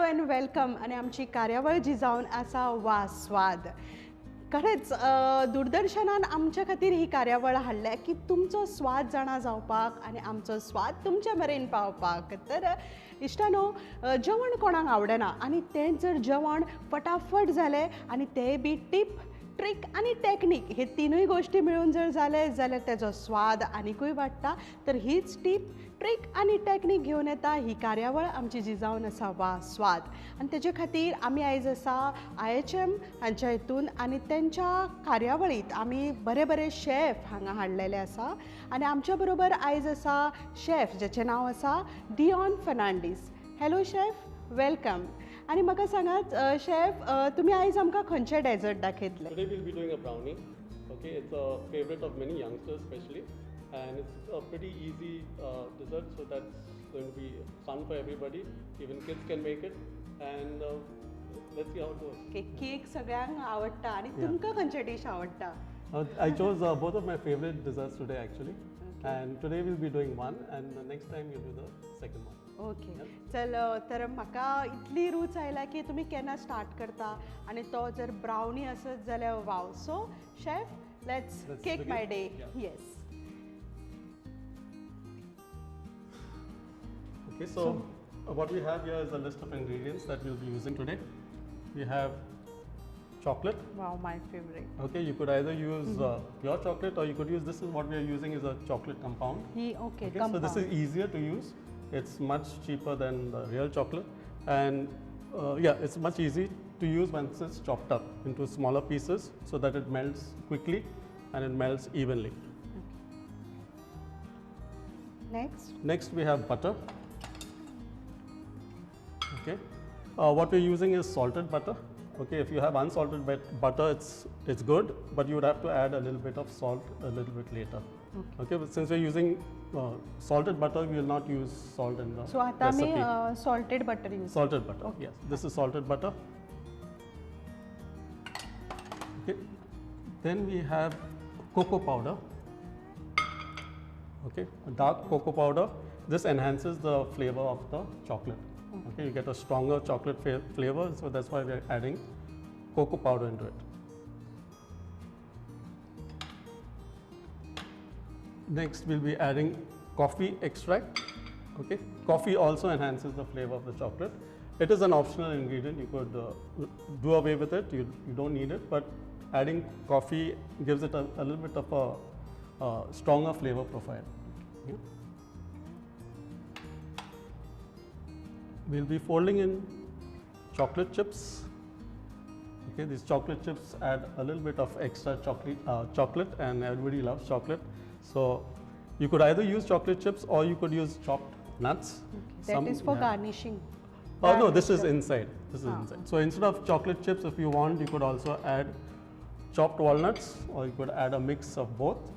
And welcome आणि आमची कार्यावळ जी जावन आसा वा स्वाद. खरेंच दूरदर्शनान आमच्या खातीर ही कार्यावळ हाडल्या की तुमचो स्वाद जाणा जावपाक आनी आमचो स्वाद तुमच्या मेरेन पावपाक. तर इश्टानो, जेवण कोणाक आवडना आनी तें जर जेवण फटाफट जालें आनी तेंय बी टीप ट्रिक आनी टॅक्नीक हे तिनूय गोश्टी मेळून जर जाले जाल्यार तेजो स्वाद आनिकूय वाडटा. तर हीच टीप ट्रिक आनी टॅक्नीक घेवन येता ही कार्यावळ आमची जी जावन आसा वा स्वाद. आनी तेजे खातीर आमी आयज आसा IHM हांच्या हितून आनी तेंच्या कार्यावळींत आमी बरे बरे शेफ हांगा हाडलेले आसा. आनी आमच्या बरोबर आयज आसा शेफ जेचें नांव आसा Dion Fernandes. Hello chef, welcome. आणि म्हाका सांगात शेफ, तुमी आयज आमकां खंयचे डेजर्ट दाखयतले? Today we'll be doing a brownie. Okay, it's a favorite of many youngsters especially, and it's a pretty easy dessert, so that's going to be fun for everybody. Even kids can make it, and let's see how it goes. Cake सगळ्यांक आवडटा आणि तुमकां खंयचे dish आवडटा? I chose both of my favorite desserts today actually, and today we'll be doing one, and the next time we'll do the second one. Okay, चल. तर म्हाका इतली रूच आयला की तुमी केन्ना स्टार्ट करता आनी तो जर ब्रावनी आसत जाल्यार wow. So chef, let's cake my day. Yes. Okay, so what we have here is a list of ingredients that we'll be using today. We have chocolate. Wow, my favorite. Okay, you could either use pure chocolate, or you could use, this is what we are using, is a chocolate compound. Okay, So this is easier to use. It's much cheaper than the real chocolate, and yeah, it's much easy to use once it's chopped up into smaller pieces so that it melts quickly and it melts evenly. Next we have butter. Okay, what we're using is salted butter. Okay, if you have unsalted butter, it's good, but you would have to add a little bit of salt a little bit later. Okay, but since we're using salted butter, we will not use salt in the So आता मी recipe. salted butter use. Salted butter, yes. This is salted butter. Okay, then we have cocoa powder. Okay, dark cocoa powder. This enhances the flavor of the chocolate. Okay, you get a stronger chocolate flavor, so that's why we are adding cocoa powder into it. Next, we'll be adding coffee extract. Okay, coffee also enhances the flavor of the chocolate. It is an optional ingredient. You could do away with it. You don't need it, but adding coffee gives it a little bit of a stronger flavor profile. Okay. We'll be folding in chocolate chips. Okay, these chocolate chips add a little bit of extra chocolate, and everybody loves chocolate. So you could either use chocolate chips or you could use chopped nuts. That is for garnishing. Oh no, this is inside. This is inside. So instead of chocolate chips, if you want, you could also add chopped walnuts, or you could add a mix of both.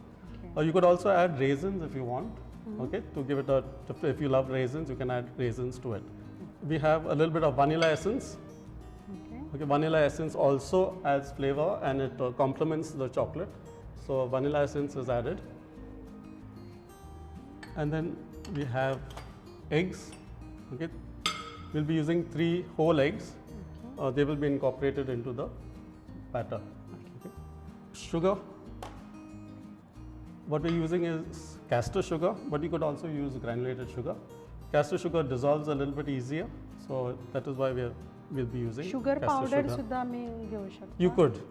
Or you could also add raisins if you want. Okay, to give it a, if you love raisins, you can add raisins to it. We have a little bit of vanilla essence. Okay, vanilla essence also adds flavor and it complements the chocolate. So vanilla essence is added. And then we have eggs. Okay, we'll be using 3 whole eggs. They will be incorporated into the batter. Okay. Sugar. What we're using is castor sugar, but you could also use granulated sugar. Castor sugar dissolves a little bit easier, so that is why we'll be using sugar castor powder sugar. सुद्धा मी घेऊ शकतो.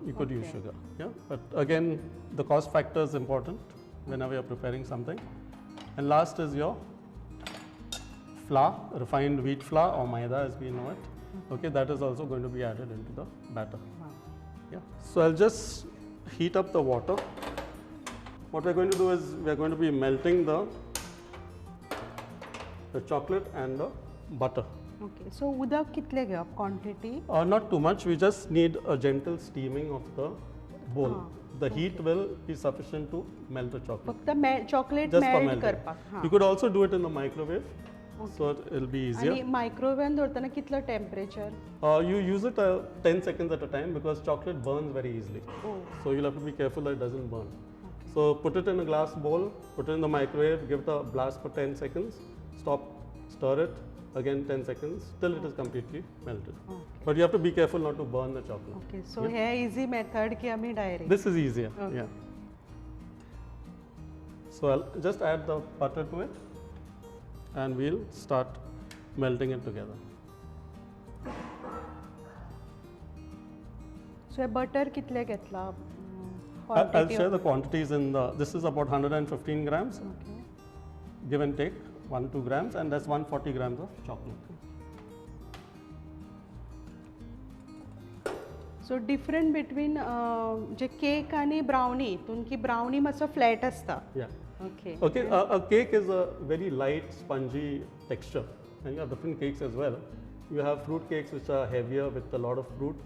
You could use sugar. Yeah, but again, the cost factor is important whenever you're preparing something. And last is your flour, refined wheat flour or maida as we know it. Okay, that is also going to be added into the batter. Yeah. So I'll just heat up the water. What we're going to do is we're going to be melting the chocolate and the butter. Okay, so उदक कितले घेवप quantity? Not too much. We just need a gentle steaming of the bowl. The heat will be sufficient to melt the chocolate. फक्त chocolate Just for melt melting. करपाक. You could also do it in the microwave, so it'll be easier. आणि microwave दवरतना कितलो temperature? You use it 10 seconds at a time because chocolate burns very easily. So you'll have to be careful that it doesn't burn. So put it in a glass bowl, put it in the microwave, give it a blast for 10 seconds, stop, stir it, again 10 seconds till it is completely melted. Okay. But you have to be careful not to burn the chocolate. Okay, so here easy method ki आम्ही direct. This is easier. Okay. Yeah. So I'll just add the butter to it, and we'll start melting it together. So हे butter कितले घेतला? I'll share the quantities in the. This is about 115 grams, Okay. give and take 1-2 grams, and that's 140 grams of chocolate. So different between J cake आणि brownie तुन की brownie मातसो flat असता. Yeah. Okay. Okay. A cake is a very light, spongy texture, and you have different cakes as well. You have fruit cakes which are heavier with a lot of fruit.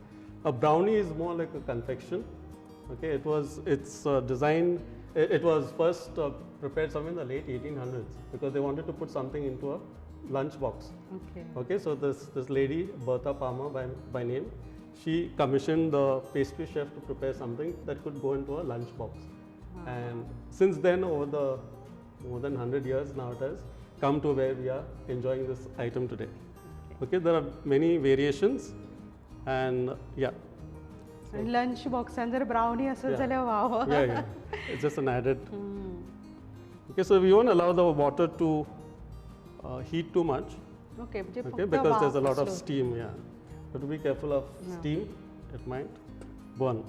A brownie is more like a confection. Okay, it's designed. It was first prepared somewhere in the late 1800s because they wanted to put something into a lunch box. Okay. Okay, so this lady Bertha Palmer by name, she commissioned the pastry chef to prepare something that could go into a lunch box. And since then, over the more than 100 years now, it has come to where we are enjoying this item today. Okay, there are many variations, and yeah. आणि lunch बॉक्सान जर brownie असेल जाल्यार वाव. Yeah. It's just an added. Okay, so we won't allow the water to heat too much. Okay, म्हणजे Okay, फक्त because there's a वाफ lot of असलो. steam. Yeah, but be careful of steam; it might burn.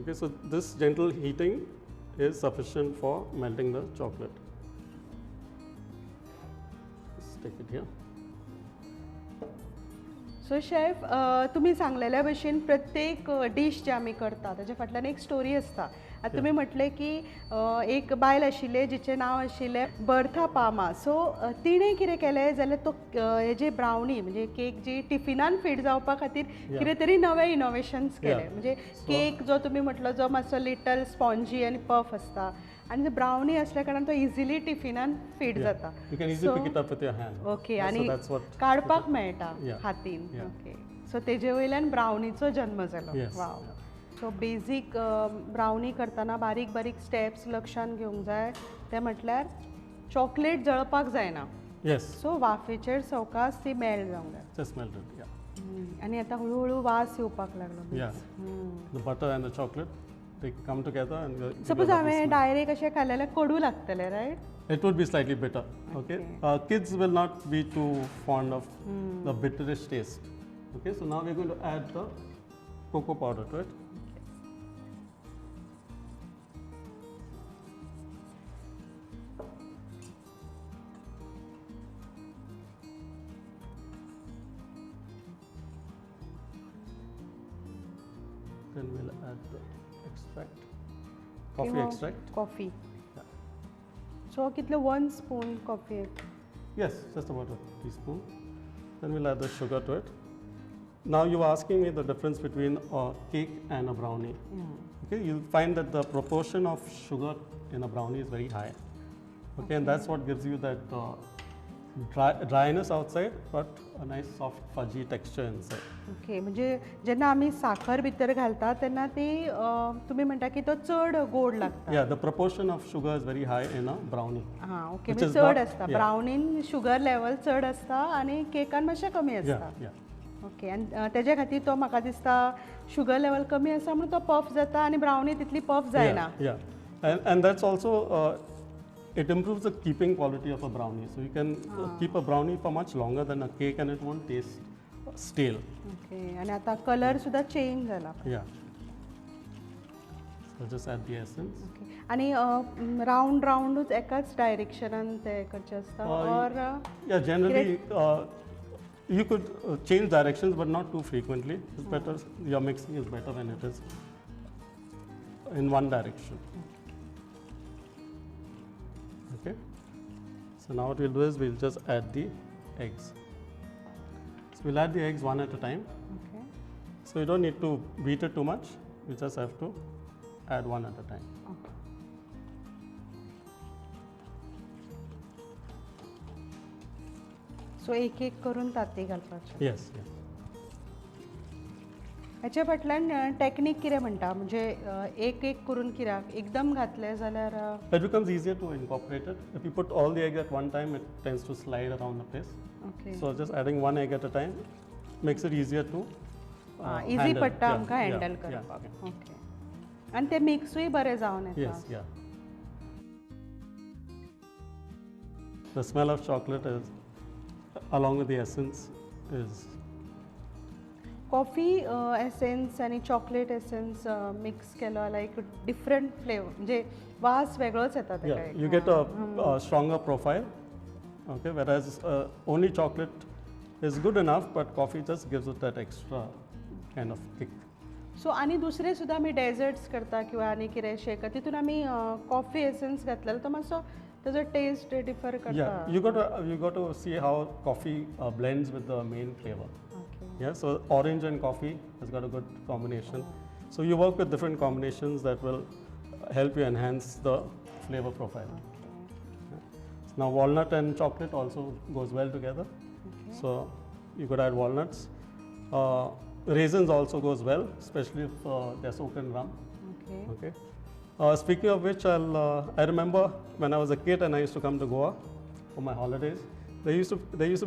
Okay, so this gentle heating is sufficient for melting the chocolate. Just take it here. So chef तुम्ही सांगलेल्या भशेन प्रत्येक dish जे आमी करता ताच्या फाटल्यान एक स्टोरी आसता. आतां तुमी म्हटलें की एक बायल आशिल्ले जिचें नांव आशिल्लें बर्था पामा. सो तिणें कितें केलें जाल्यार तो हे जे ब्राउनी म्हणजे केक जी टिफिनान फीट जावपा खातीर कितें तरी नवे इनोवेशन्स केले. म्हणजे केक जो तुमी म्हटलो जो मातसो लिटल स्पॉन्जी आनी पफ आसता आणि जो ब्राउनी असल्या कारणान तो इजिली टिफिनान फीट जाता. You can easily pick it up with your hand. Okay So आणि that's what. काडपाक मेळटा Yeah. हातीन. Yeah. ओके सो तेजे वयल्यान ब्राउनीचो जन्म जालो. Yes. वाव. सो बेजीक ब्राउनी करतना बारीक बारीक स्टेप्स लक्षान घेवंक जाय. ते म्हटल्यार चॉकलेट जळपाक जायना. Yes. सो वाफेचेर सवकास ती मेल्ट जावंक जाय. Just melted. Yeah. आणि आता हळूहळू वास येवपाक लागलो. Yeah. The butter and the chocolate, they come together and. Suppose हांवें डायरेक्ट अशें खाल्लें जाल्यार कडू लागतलें riot. It would be slightly bitter. Okay. Kids will not be too fond of the bitterish taste. Okay. So now we're going to add the cocoa powder to it. Then we'll add the extract, coffee extract. Coffee. Yeah. सो कितले 1 spoon coffee. Yes, just about a teaspoon. Then we'll add the sugar to it. Now you are asking me the difference between a cake and a brownie. Okay, you'll find that the proportion of sugar in a brownie is very high. Okay, and that's what gives you that dryness outside, but a nice soft fudgy texture inside. Okay म्हणजे जेन्ना आमी साखर भितर घालता तेन्ना ती तुमी म्हणटा की तो चड गोड लागता. Yeah, the proportion of sugar is very high in a brownie. हां ओके Which म्हणजे is चड not- आसता. yeah. ब्राउनीन शुगर लेवल चड आसता आणि केकान मातशें कमी Yeah, आसता. yeah. ओके आनी तेज्या खातीर तो म्हाका दिसता शुगर लेवल कमी आसा म्हणून तो पफ जाता आणि ब्राउनी तितली पफ जायना. Yeah. And that's also it improves the keeping quality of a brownie. So you can keep a brownie for much longer than a cake, and it won't taste stale. Okay आणि आता colour सुद्धा change जाला. Yeah. So just add the essence. Okay आणि round राउंडूच एकाच डायरेक्शनान ते करचे आसता और Yeah, generally you could change directions, but not too frequently. It's better. Your mixing is better when it is in one direction. Okay. So now what we'll do is we'll just add the eggs. So we'll add the eggs one at a time. Okay So you don't need to beat it too much. You just have to add one at a time. सो एक एक करून ताती घालपाचे. Yes. Yeah. हेच्या फाटल्यान technique कितें म्हणटा म्हणजे एक एक करून कित्याक एकदम घातले जाल्यार It becomes easier to incorporate it. If you put all the egg at one time, it tends to slide around the place. Okay So just adding one egg at a time makes it easier to easy handle. पडटा Yeah, आमकां yeah, handle yeah, करपाक yeah. Okay आनी ते मिक्सूय बरें जावन येता Yes, yeah. The smell of chocolate is, along with the essence, is coffee essence आनी chocolate essence mix केलो लायक different flavour म्हणजे वास वेगळोच येता yeah. ताका You get a stronger profile. Okay, whereas only chocolate is good enough, but coffee just gives it that extra kind of kick. सो आनी दुसरे सुद्दां आमी डेजर्ट्स करता किंवा आनी कितें शेक तितून आमी कॉफी एसेन्स घातलेलो तो मातसो ताजो टेस्ट डिफर करता Yeah, you got to see how coffee blends with the main flavor. Okay Yeah, so orange and coffee has got a good combination. So you work with different combinations that will help you enhance the flavor profile. Now walnut and chocolate also goes well together. So you could add walnuts. Raisins also goes well, especially if they're soaked in rum. Okay Okay. Speaking of which, I remember when I was a kid and I used to come to Goa for my holidays. There used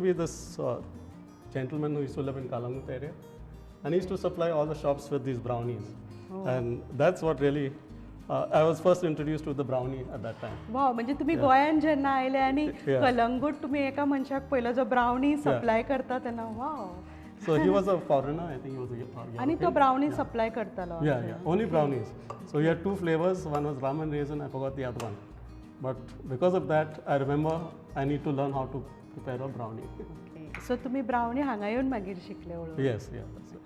to be this gentleman who used to live in Kalangut area, and he used to supply all the shops with these brownies. And that's what really I was first introduced to the brownie at that time. वाव म्हणजे तुम्ही गोंयान जेन्ना आयले आनी Yeah. Calangute तुम्ही एका मनशाक पयलो जो ब्रावनी सप्लाय करता तेन्ना वाव So he was a foreigner, I think he was a European. आनी तो ब्रावनी सप्लाय करतालो Yeah, only brownies. So he had two flavors. One was rum and raisin. I forgot the other one. But because of that, I remember I need to learn how to prepare a brownie. सो तुम्ही ब्रावनी हांगा येवन मागीर शिकले हळू Yes, yeah. That's it.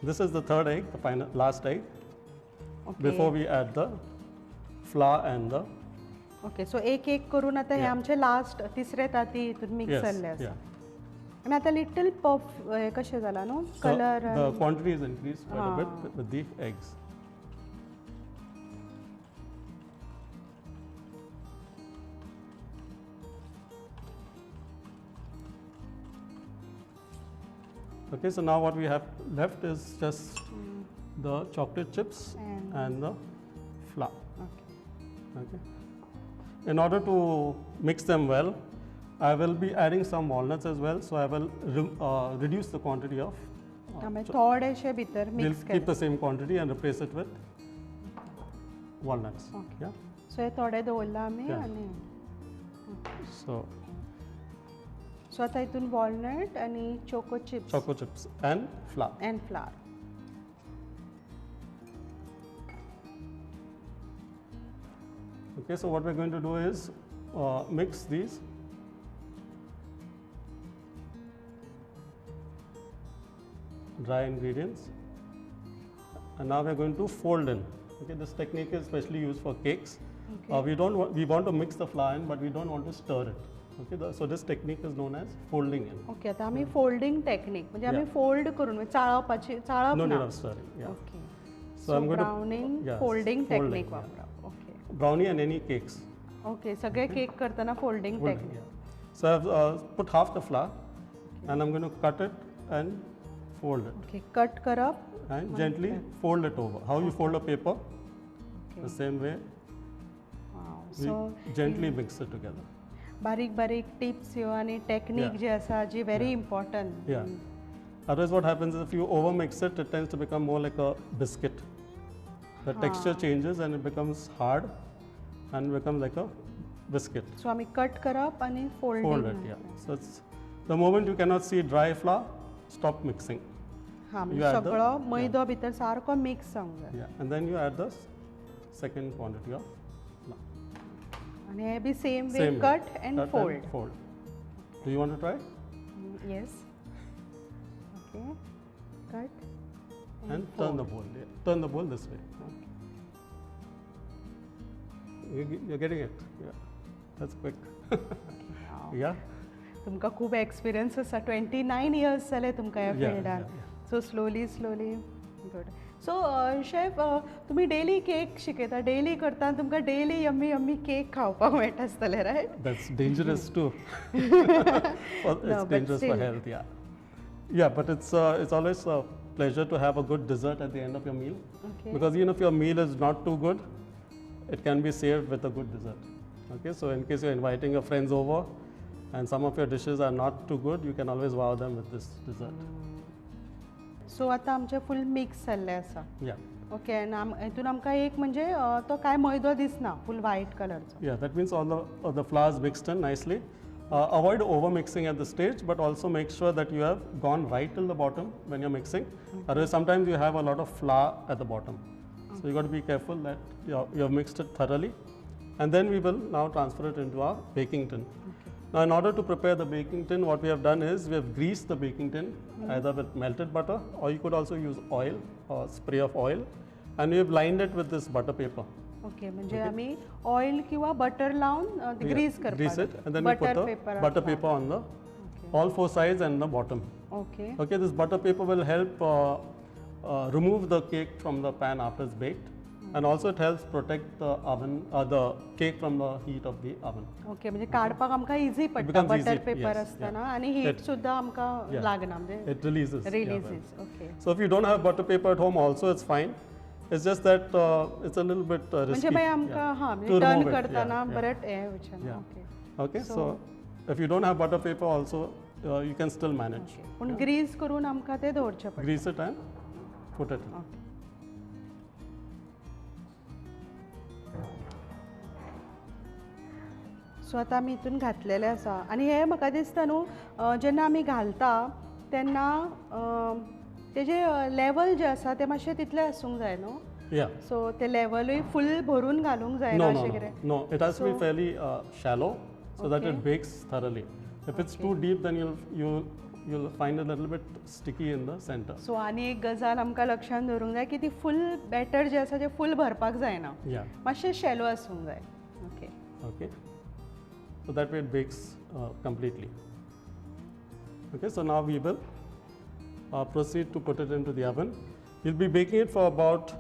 This is the third egg, the final last egg. Before we add the flour and the okay so एक एक करून आता हे आमचे लास्ट तिसरे ताती हितून मिक्स yes, जाल्ले आसा yeah. आनी आता लिटल पफ कशें जाला न्हू So colour the quantity is increased quite a bit with the eggs. Okay, so now what we have left is just the chocolate chips and the flour. Okay. In order to mix them well, I will be adding some walnuts as well. So I will reduce the quantity of. थोडेशे भितर We'll mix keep the same quantity and replace it with walnuts. Okay. Yeah. सो हे थोडे दवरला आमी Yeah. आनी So सो आता हितून walnut आनी choco chips choco chips and flour. And flower Okay. So what we're going to do is mix these. Dry ingredients, and now we're going to fold in. Okay, this technique is specially used for cakes. We want to mix the flour in, but we don't want to stir it. Okay, so this technique is known as folding in. Okay आता आमी folding technique म्हणजे आमी Yeah. Fold करून चाळपाची चाळप No need ना of stirring. Yeah. Okay So so I'm going to browning yes, folding folding, technique yeah. वापरप okay Brownie and any cakes. Okay सगळे cake करतना folding Folding, technique yeah. So I've put half the flour, and I'm going to cut it and fold it, okay cut करप and gently fold it over. How you fold a paper? Okay The same way. Wow We so gently mix it together. बारीक बारीक tips ह्यो आनी technique Yeah. जी आसा जी very important Yeah. Otherwise, what happens is if you over mix it, it tends to become more like a biscuit. The texture changes and it becomes hard, and becomes like a biscuit. सो आमी cut करप आनी Fold folding it, yeah. So it's the moment you cannot see dry flour, stop mixing. हा You म्हणजे add the- सगळो yeah. मैदो भितर सारको mix जावंक जाय Yeah, and then you add the second quantity of flour. आनी हे बी same way Same way. Cut and Cut fold and fold. Do you want to try? Yes okay cut And turn the bowl. Yeah. Turn the bowl this way. You're getting it. Yeah. That's quick. Yeah. तुमकां खूब experience आसा 29 years जाले तुमकां ह्या Yeah, फिल्डान yeah, so slowly good so chef तुमी daily cake शिकयता daily करता आनी तुमकां डेली यम्मी यम्मी केक खावपाक मेळटा आसतलें riot That's dangerous too. It's but dangerous for still. health, yeah. Yeah, but it's always a pleasure to have a good dessert at the end of your meal. Okay. Because even if your meal is not too good, it can be saved with a good dessert. Okay, so in case you're inviting your friends over and some of your dishes are not too good, you can always wow them with this dessert. सो आता आमचे full mix जाल्ले आसा. Yeah. Okay आनी हितून आमकां एक म्हणजे तो काय मैदो दिसना, फुल व्हाईट कलरचो. Yeah, that means all the flour is mixed in nicely. Avoid over mixing at the stage, but also make sure that you have gone right till the bottom when you're mixing. Otherwise, sometimes you have a lot of flour at the bottom. So you got to be careful that you have mixed it thoroughly. And then we will now transfer it into our baking tin. Now, in order to prepare the baking tin, what we have done is we have greased the baking tin either with melted butter, or you could also use oil or spray of oil, and we have lined it with this butter paper. Okay म्हणजे आमी oil किंवा butter लावन Greece करपाक. Grease it, and then we put the butter paper on the all four sides and the bottom. Okay. Okay, this butter paper will help remove the cake from the pan after it's baked, and also it helps protect the oven, the cake from the heat of the oven. Okay म्हणजे काडपाक आमकां easy पडटा becomes butter easy, paper yes, आसतना yeah. आनी heat सुद्दां आमकां Yeah. लागना म्हणजे It releases. yeah, releases. Okay. So if you don't have butter paper at home, also it's fine. It's just that it's a little bit risky. म्हणजे मागीर आमकां हां To म्हणजे टर्न remove it, करतना yeah, yeah. बरें हें वयचें. Yeah. Okay. Okay, So- so if you don't have butter paper, also you can still manage. पूण ग्रीस करून आमकां तें दवरचें पडटा. Grease it and put it in. Okay. So आतां आमी हितून घातलेलें आसा आनी हे म्हाका दिसता न्हू जेन्ना आमी घालता तेन्ना तेजे लेवल जे आसा ते मातशें तितलें आसूंक जाय न्हू. Yeah. सो ते लेवलूय फूल भरून घालूंक जायना No, no, अशें no, कितें. no. It has to be So- fairly shallow so that Okay. it bakes thoroughly. If it's too deep, then you'll find it a little bit sticky in the center. सो आनी एक गजाल आमकां लक्षांत दवरूंक जाय की ती फूल बॅटर जे आसा ते फूल भरपाक जायना. Yeah. मातशें शॅलो आसूंक जाय. Okay. Okay. So that way it bakes completely. Okay. So now we will proceed to put it into the oven. We'll be baking it for about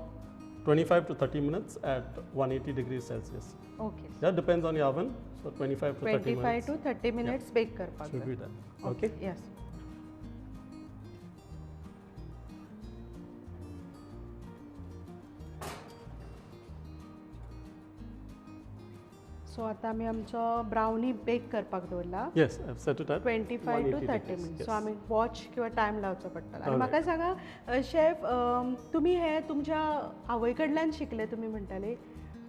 25 to 30 minutes at 180 degrees Celsius. Okay. That depends on your oven. So 25 to 30 25 minutes to 30 minutes bake करपाक should जाय. be done. Okay. Yes. सो आतां आमी आमचो ब्रावनी bake करपाक दवरला. Yes, I've set it at 25 to 180 30 degrees, minutes. yes. सो आमी watch किंवा time लावचो पडटलो. आनी Alright. म्हाका सांगा शेफ तुमी हे तुमच्या आवय कडल्यान शिकले तुमी म्हणटाले.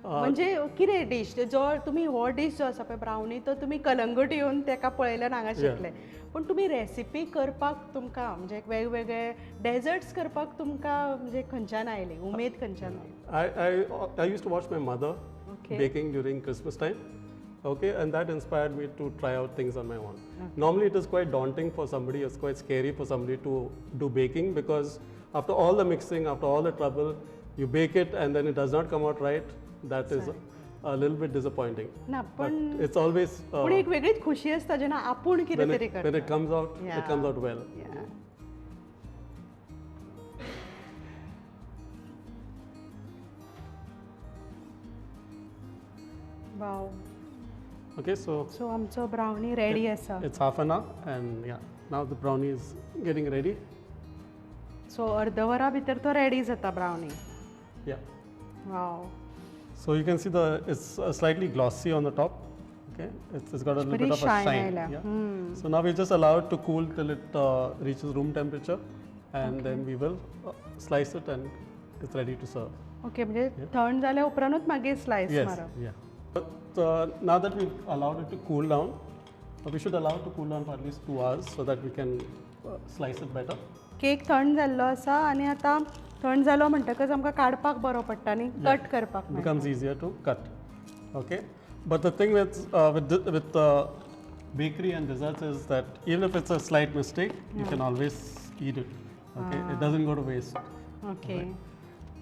म्हणजे कितें डीश जो तुमी हो डीश जो आसा पळय ब्रावनी तो तुमी कलंगूट येवन तेका पळयल्यान हांगा शिकले. पूण तुमी रेसिपी करपाक तुमकां म्हणजे वेगवेगळे डेजर्ट्स करपाक तुमकां म्हणजे खंयच्यान आयली उमेद खंयच्यान oily? I used to watch my mother Okay. baking during Christmas time. Okay, and that inspired me to try out things on my own. Normally, it is quite daunting for somebody, it's quite scary for somebody to do baking because after all the mixing, after all the trouble, you bake it and then it does not come out right. That is a little bit disappointing. ना But पण it's always पूण एक वेगळीच खुशी आसता जेन्ना आपूण कितें तरी when करता. it comes out, Yeah. it comes out well. Yeah. Wow. Okay, so सो आमचो ब्रावनी रेडी आसा. it's half an hour, and yeah, now the brownie is getting ready. सो अर्दवरा भितर तो रेडी जाता ब्रावनी. Yeah. Wow. So you can see it's slightly glossy on the top. Okay, it's got a little Very bit of a shine shine. आयला. Yeah. So now we just allow it to cool till it reaches room temperature, and then we will slice it, and it's ready to serve. Okay म्हणजे थंड जाल्या उपरांतूच मागीर slice Yes. मारप. Yeah. But now that we've allowed it to cool down, we should allow it to cool down for at least 2 hours so that we can slice it better. Cake थंड जाल्लो आसा आनी आतां थंड जालो म्हणटकच आमकां काडपाक बरो पडटा न्ही कट करपाक It मेळटा. becomes easier to cut. Okay, but the thing with bakery and desserts is that even if it's a slight mistake, you can always eat it. Okay, it doesn't go to waste. Okay.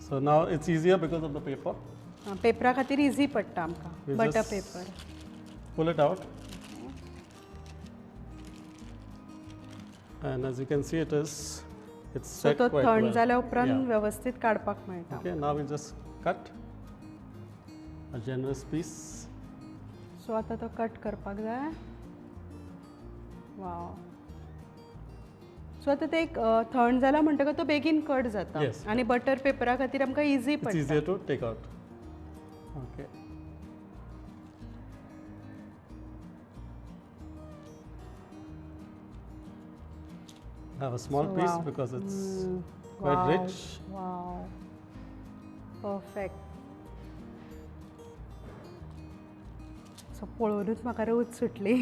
So now it's easier because of the paper. पेपरा खातीर easy पडटा आमकां We butter just- paper. Pull it out, and as you can see, it's so set तो quite थंड well. जाल्या उपरांत Yeah. वेवस्थीत काडपाक मेळटा. Okay, now we just cut a generous piece. सो आतां तो कट करपाक जाय. वाव. सो आता ते एक थंड जाला म्हणटकच तो बेगीन कट जाता Yes. आणि बटर पेपरा खातीर आमकां इजी It's पडटा. easier to take out. Okay. Have a small piece Wow. because it's quite rich. Wow perfect. So पळोवनूच म्हाका रूच सुटली.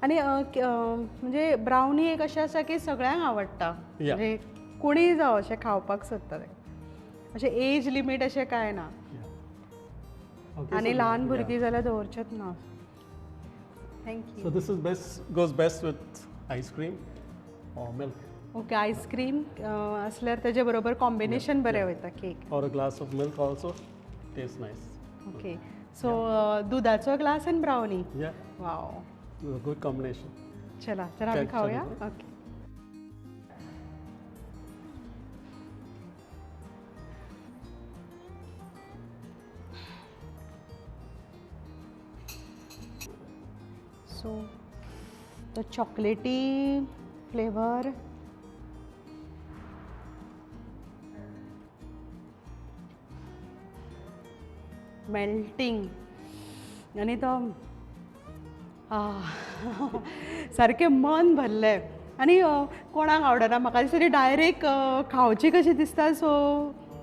आणि म्हणजे ब्रावनी एक अशें आसा की सगळ्यांक आवडटा. Yeah. म्हणजे कोणीय जावं अशें खावपाक सोदता ते. अशें एज लिमीट अशें कांय ना. Yeah. Okay. आणि so ल्हान yeah. भुरगीं जाल्यार दवरचेच ना. Thank you. So this is goes best with ice cream or milk okay ice cream असल्यार तेजे बरोबर कॉम्बिनेशन बरें वयता cake. or a glass of milk also tastes nice. Okay so दुधाचो ग्लास आनी brownie. Yeah, wow. a good combination. चला तर आमी चल, खावया. चल. ओके. सो द चॉकलेटी फ्लेवर मेल्टिंग आनी तो सारकें मन भरलें. आनी कोणाक आवडना म्हाका दिसता डायरेक्ट खावची कशी दिसता. सो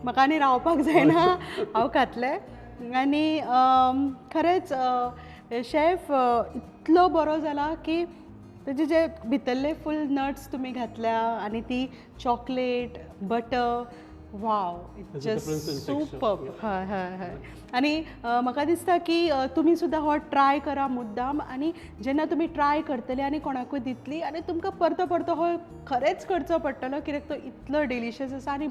म्हाका आनी रावपाक जायना हांव खातलें. आनी खरेंच शेफ इतलो बरो जाला की तेजे जे भितरले फूल नट्स तुमी घातल्या आनी ती chocolate butter wow There's a difference in texture, superb. yeah. हय हय हय. आनी म्हाका दिसता की तुमी सुद्दां हो ट्राय करा मुद्दाम. आनी जेन्ना तुमी ट्राय करतले आनी कोणाकूय दितली आनी तुमकां परतो परतो हो खरेंच करचो पडटलो कित्याक तो इतलो डिलिशियस आसा. आनी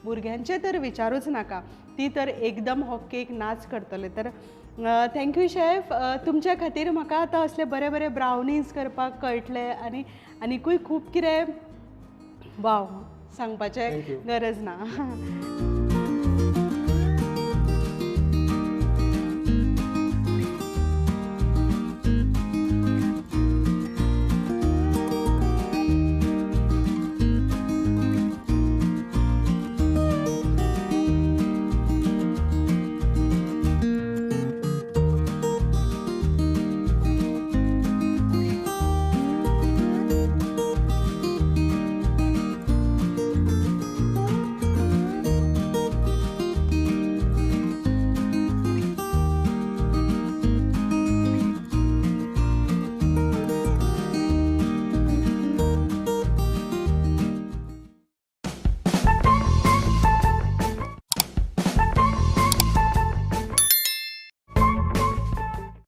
भुरग्यांचे तर विचारूच नाका. ती तर एकदम हो केक नाच करतले. तर थँक्यू शेफ. तुमच्या खातीर म्हाका आतां असले बरे बरे ब्रावनीज करपाक कळटले आनी आनीकूय खूब कितें वाव Thank सांगपाचें you. गरज ना.